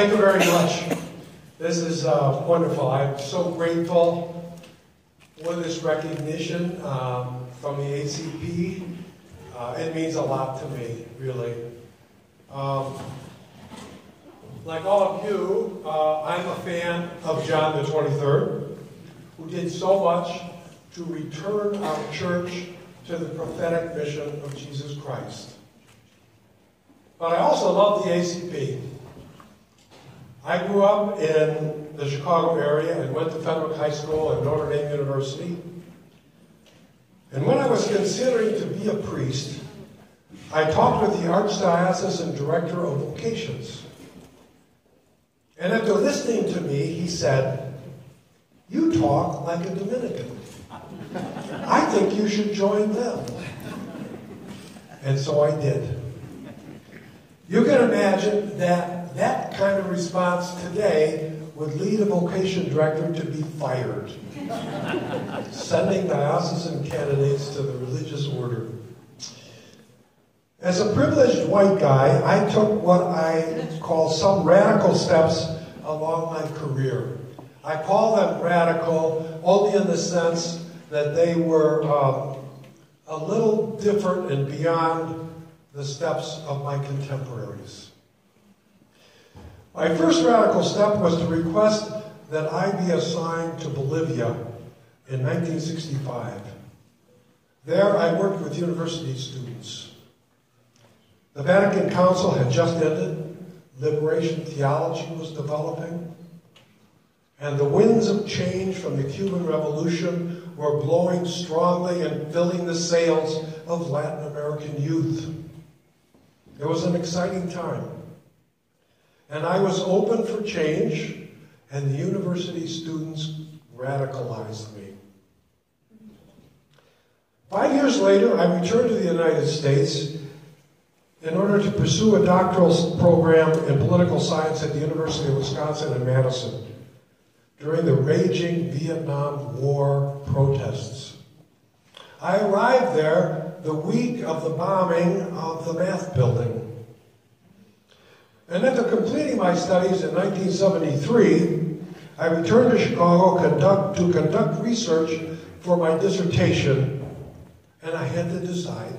thank you very much. This is wonderful. I'm so grateful for this recognition from the ACP. It means a lot to me, really. Like all of you, I'm a fan of John the 23rd, who did so much to return our church to the prophetic mission of Jesus Christ. But I also love the ACP. I grew up in the Chicago area and went to Fenwick High School and Notre Dame University. And when I was considering to be a priest, I talked with the Archdiocesan Director of Vocations. And after listening to me, he said, "You talk like a Dominican. I think you should join them." And so I did. You can imagine that that kind of response today would lead a vocation director to be fired, sending diocesan candidates to the religious order. As a privileged white guy, I took what I call some radical steps along my career. I call them radical only in the sense that they were a little different and beyond the steps of my contemporaries. My first radical step was to request that I be assigned to Bolivia in 1965. There I worked with university students. The Vatican Council had just ended, liberation theology was developing, and the winds of change from the Cuban Revolution were blowing strongly and filling the sails of Latin American youth. It was an exciting time. And I was open for change, and the university students radicalized me. 5 years later, I returned to the United States in order to pursue a doctoral program in political science at the University of Wisconsin in Madison during the raging Vietnam War protests. I arrived there the week of the bombing of the math building. And after completing my studies in 1973, I returned to Chicago to conduct research for my dissertation, and I had to decide,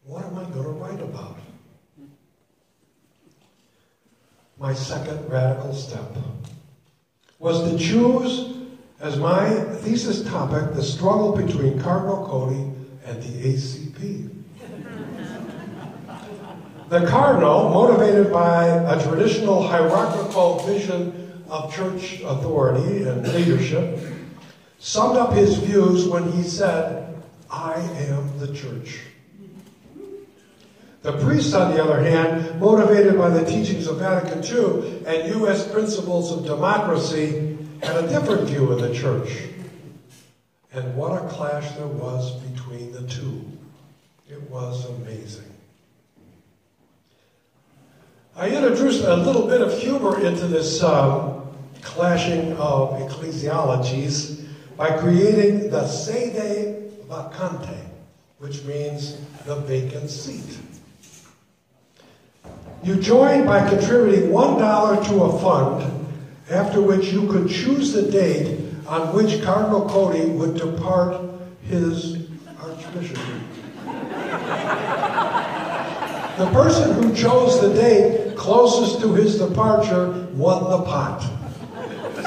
what am I going to write about? My second radical step was to choose as my thesis topic the struggle between Cardinal Cody and the ACP. The Cardinal, motivated by a traditional hierarchical vision of church authority and leadership, summed up his views when he said, "I am the church." The priest, on the other hand, motivated by the teachings of Vatican II and U.S. principles of democracy, had a different view of the church. And what a clash there was between the two. It was amazing. I introduced a little bit of humor into this clashing of ecclesiologies by creating the sede vacante, which means the vacant seat. You joined by contributing $1 to a fund, after which you could choose the date on which Cardinal Cody would depart his archbishopric. The person who chose the date closest to his departure won the pot.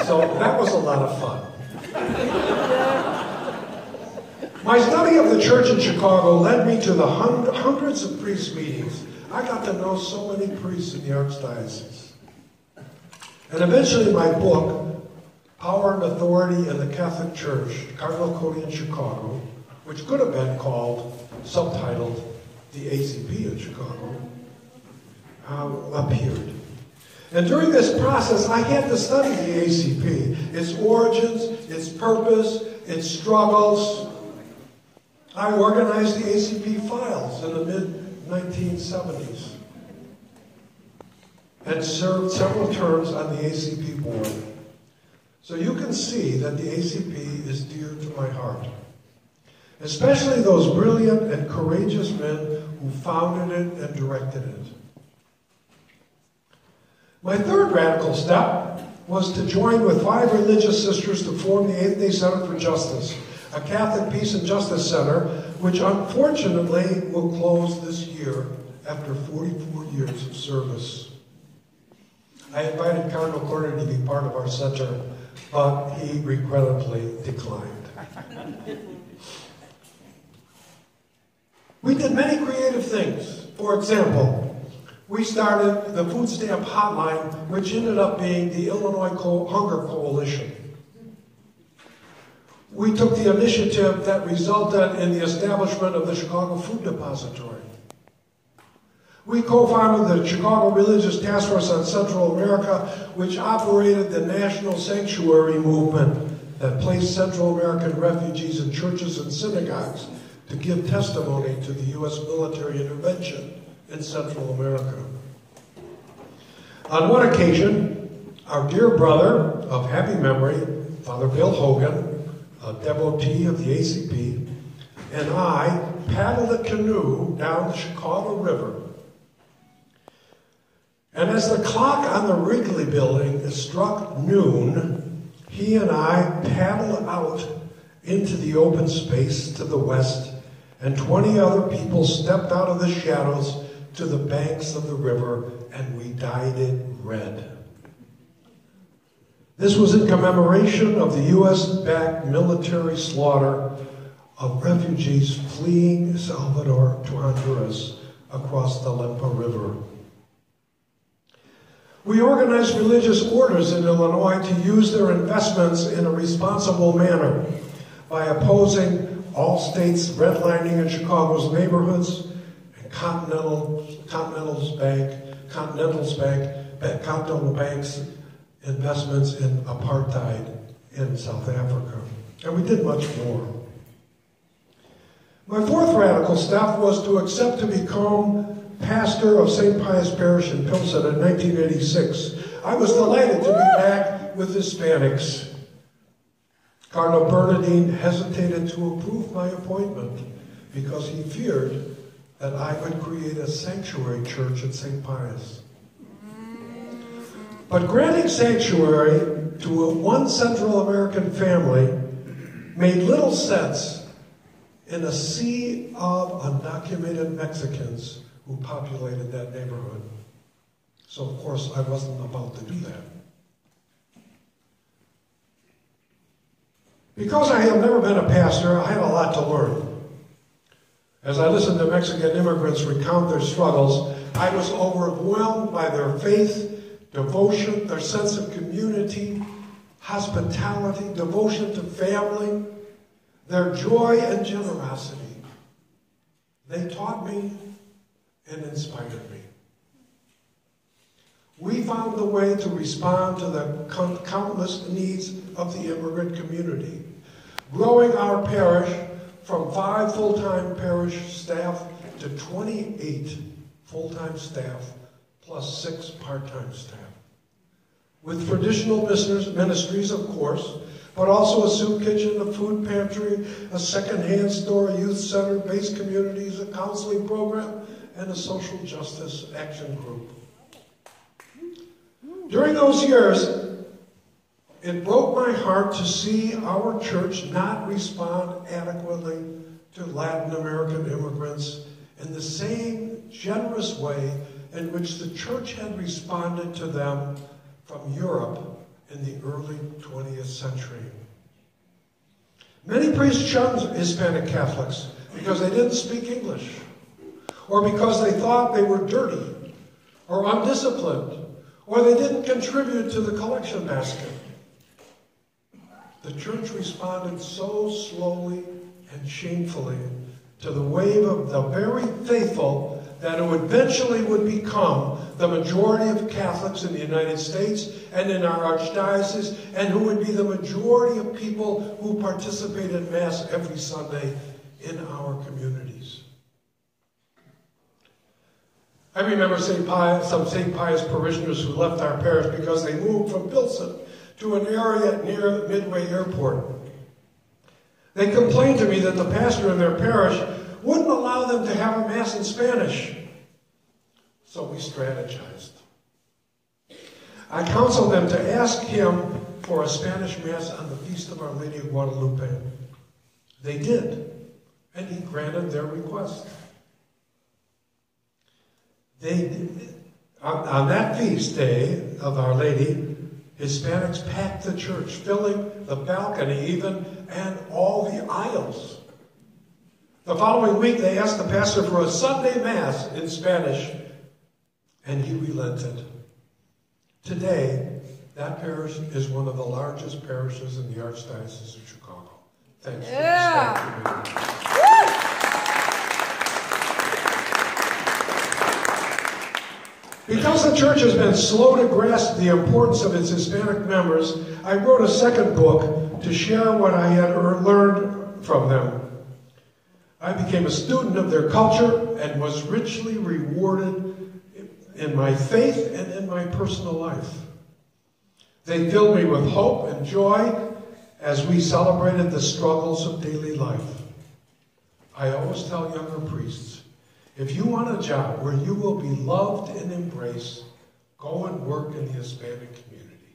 So that was a lot of fun. My study of the church in Chicago led me to the hundreds of priest meetings. I got to know so many priests in the Archdiocese. And eventually my book, Power and Authority in the Catholic Church, Cardinal Cody in Chicago, which could have been called, subtitled, The ACP in Chicago, appeared. And during this process, I had to study the ACP, its origins, its purpose, its struggles. I organized the ACP files in the mid-1970s and served several terms on the ACP board. So you can see that the ACP is dear to my heart, especially those brilliant and courageous men who founded it and directed it. My third radical step was to join with 5 religious sisters to form the Eighth Day Center for Justice, a Catholic Peace and Justice Center, which unfortunately will close this year after 44 years of service. I invited Cardinal Corner to be part of our center, but he regrettably declined. We did many creative things. For example, we started the food stamp hotline, which ended up being the Illinois Hunger Coalition. We took the initiative that resulted in the establishment of the Chicago Food Depository. We co-founded the Chicago Religious Task Force on Central America, which operated the National Sanctuary Movement that placed Central American refugees in churches and synagogues to give testimony to the U.S. military intervention in Central America. On one occasion, our dear brother of happy memory, Father Bill Hogan, a devotee of the ACP, and I paddled a canoe down the Chicago River. And as the clock on the Wrigley building struck noon, he and I paddled out into the open space to the west, and 20 other people stepped out of the shadows to the banks of the river, and we dyed it red. This was in commemoration of the U.S.-backed military slaughter of refugees fleeing Salvador to Honduras across the Lempa River. We organized religious orders in Illinois to use their investments in a responsible manner by opposing all states redlining in Chicago's neighborhoods and Continental Bank's investments in apartheid in South Africa. And we did much more. My fourth radical step was to accept to become pastor of St. Pius Parish in Pilsen in 1986. I was delighted to be back with Hispanics. Cardinal Bernardine hesitated to approve my appointment because he feared that I would create a sanctuary church at St. Pius. But granting sanctuary to one Central American family made little sense in a sea of undocumented Mexicans who populated that neighborhood. So, of course, I wasn't about to do that. Because I have never been a pastor, I have a lot to learn. As I listened to Mexican immigrants recount their struggles, I was overwhelmed by their faith, devotion, their sense of community, hospitality, devotion to family, their joy and generosity. They taught me and inspired me. We found a way to respond to the countless needs of the immigrant community, growing our parish from 5 full-time parish staff to 28 full-time staff, plus 6 part-time staff. With traditional ministries, of course, but also a soup kitchen, a food pantry, a second-hand store, a youth center, base communities, a counseling program, and a social justice action group. During those years, it broke my heart to see our church not respond adequately to Latin American immigrants in the same generous way in which the church had responded to them from Europe in the early 20th century. Many priests shunned Hispanic Catholics because they didn't speak English, or because they thought they were dirty, or undisciplined, or they didn't contribute to the collection basket. The church responded so slowly and shamefully to the wave of the very faithful that it eventually would become the majority of Catholics in the United States and in our archdiocese, and who would be the majority of people who participate in Mass every Sunday in our communities. I remember some St. Pius parishioners who left our parish because they moved from Pilsen to an area near Midway Airport. They complained to me that the pastor in their parish wouldn't allow them to have a Mass in Spanish. So we strategized. I counseled them to ask him for a Spanish Mass on the Feast of Our Lady of Guadalupe. They did, and he granted their request. On that feast day of Our Lady, Hispanics packed the church, filling the balcony even, and all the aisles. The following week, they asked the pastor for a Sunday Mass in Spanish, and he relented. Today, that parish is one of the largest parishes in the Archdiocese of Chicago. Thanks for Because the church has been slow to grasp the importance of its Hispanic members, I wrote a second book to share what I had learned from them. I became a student of their culture and was richly rewarded in my faith and in my personal life. They filled me with hope and joy as we celebrated the struggles of daily life. I always tell younger priests, if you want a job where you will be loved and embraced, go and work in the Hispanic community.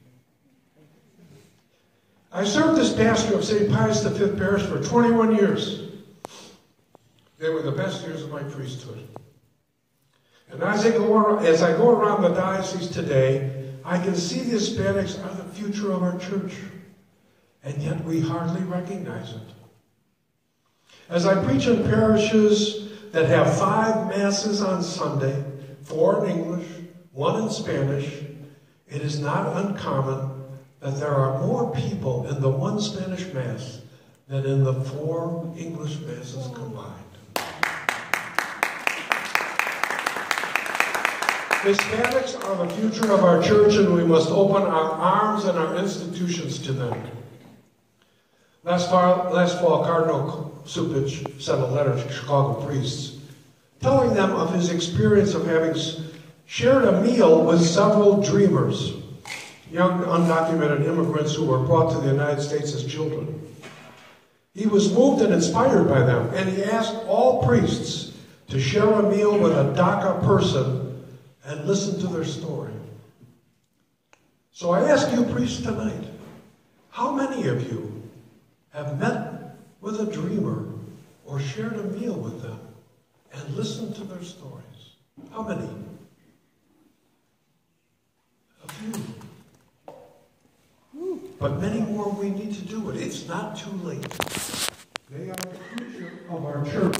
I served as pastor of St. Pius V Parish for 21 years. They were the best years of my priesthood. And as I go around the diocese today, I can see the Hispanics are the future of our church, and yet we hardly recognize it. As I preach in parishes that have 5 Masses on Sunday, 4 in English, 1 in Spanish, it is not uncommon that there are more people in the 1 Spanish Mass than in the 4 English Masses combined. Hispanics are the future of our church, and we must open our arms and our institutions to them. Last fall, Cardinal Supich sent a letter to Chicago priests, telling them of his experience of having shared a meal with several dreamers, young undocumented immigrants who were brought to the United States as children. He was moved and inspired by them, and he asked all priests to share a meal with a DACA person and listen to their story. So I ask you priests tonight, how many of you have met with a dreamer or shared a meal with them and listened to their stories? How many? A few. But many more we need to do it. It's not too late. They are the future of our church.